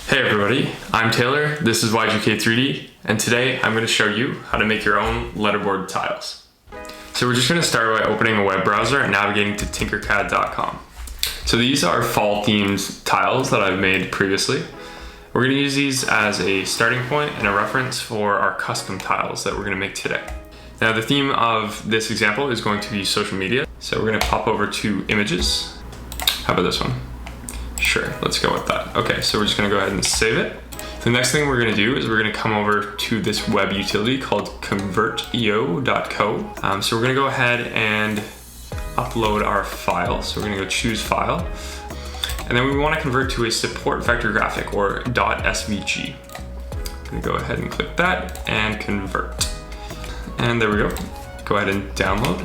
Hey everybody, I'm Taylor, this is YGK3D, and today I'm going to show you how to make your own letterboard tiles. So we're just going to start by opening a web browser and navigating to tinkercad.com. So these are fall themed tiles that I've made previously. We're going to use these as a starting point and a reference for our custom tiles that we're going to make today. Now the theme of this example is going to be social media, so we're going to pop over to images. How about this one? Sure, let's go with that. Okay, so we're just gonna go ahead and save it. The next thing we're gonna do is we're gonna come over to this web utility called convertio.co. So we're gonna go ahead and upload our file. So we're gonna go choose file. And then we wanna convert to a support vector graphic or .svg. I'm gonna go ahead and click that and convert. And there we go. Go ahead and download.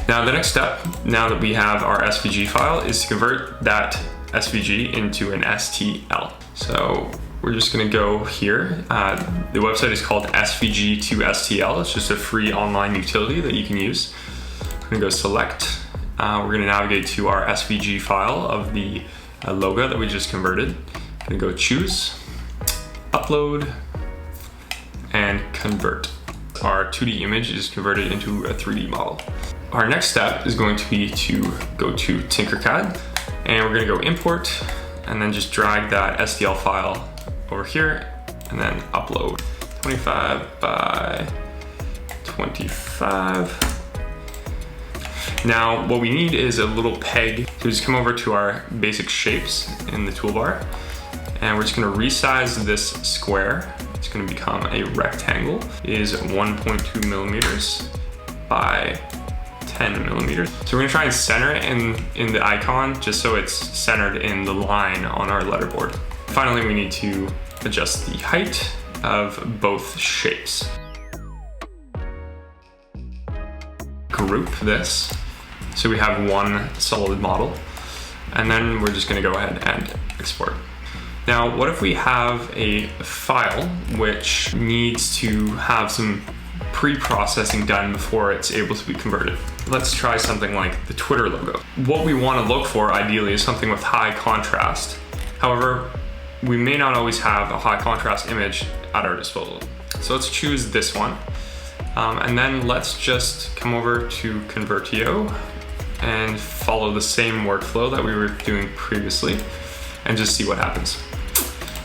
Now the next step, now that we have our SVG file, is to convert that SVG into an STL. So we're just gonna go here. The website is called SVG to STL. It's just a free online utility that you can use. We're gonna go select. We're gonna navigate to our SVG file of the logo that we just converted. Gonna go choose, upload, and convert. Our 2D image is converted into a 3D model. Our next step is going to be to go to Tinkercad, and we're gonna go import and then just drag that STL file over here and then upload. 25 by 25. Now what we need is a little peg. So just come over to our basic shapes in the toolbar, and we're just gonna resize this square. It's gonna become a rectangle. It is 1.2 millimeters by 10 millimeters. So we're gonna try and center it in the icon just so it's centered in the line on our letterboard. Finally, we need to adjust the height of both shapes. Group this so we have one solid model, and then we're just gonna go ahead and export. Now, what if we have a file which needs to have some pre-processing done before it's able to be converted? Let's try something like the Twitter logo. What we want to look for ideally is something with high contrast. However, we may not always have a high contrast image at our disposal. So let's choose this one. And then let's just come over to Convertio and follow the same workflow that we were doing previously and just see what happens.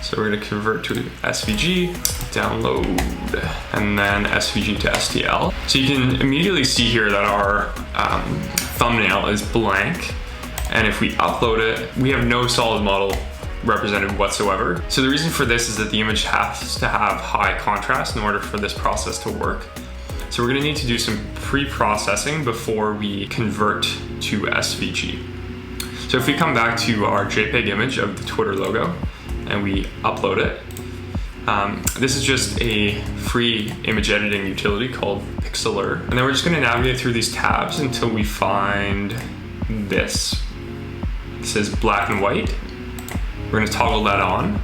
So we're gonna convert to SVG, download, and then SVG to STL. So you can immediately see here that our thumbnail is blank. And if we upload it, we have no solid model represented whatsoever. So the reason for this is that the image has to have high contrast in order for this process to work. So we're gonna need to do some pre-processing before we convert to SVG. So if we come back to our JPEG image of the Twitter logo, and we upload it. This is just a free image editing utility called Pixlr. And then we're just gonna navigate through these tabs until we find this. It says black and white. We're gonna toggle that on.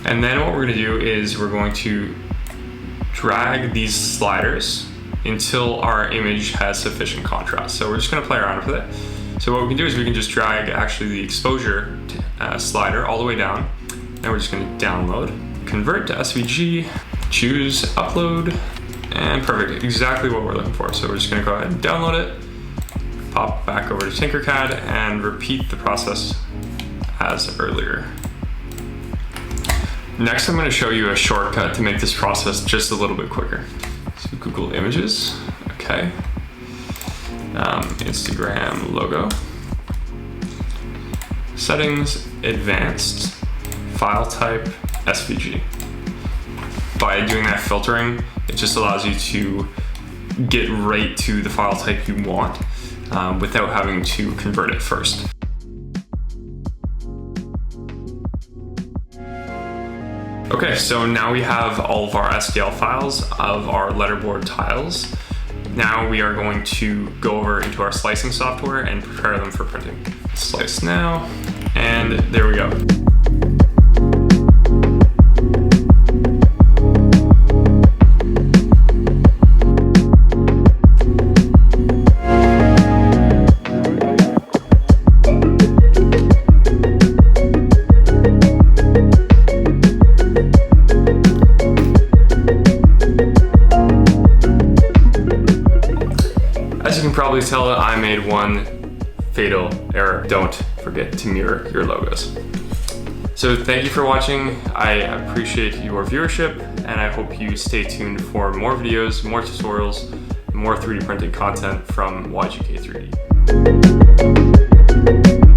And then what we're gonna do is we're going to drag these sliders until our image has sufficient contrast. So we're just gonna play around with it. So what we can do is we can just drag actually the exposure slider all the way down, and we're just going to download, convert to SVG, choose upload, and perfect, exactly what we're looking for. So we're just going to go ahead and download it, pop back over to Tinkercad, and repeat the process as earlier. Next, I'm going to show you a shortcut to make this process just a little bit quicker. So Google Images, okay. Instagram logo, settings, advanced, file type, SVG. By doing that filtering, it just allows you to get right to the file type you want without having to convert it first. Okay, so now we have all of our STL files of our letterboard tiles. Now we are going to go over into our slicing software and prepare them for printing. Slice now, and there we go. probably tell I made one fatal error. Don't forget to mirror your logos. So thank you for watching. I appreciate your viewership, and I hope you stay tuned for more videos, more tutorials, more 3D printing content from YGK 3D.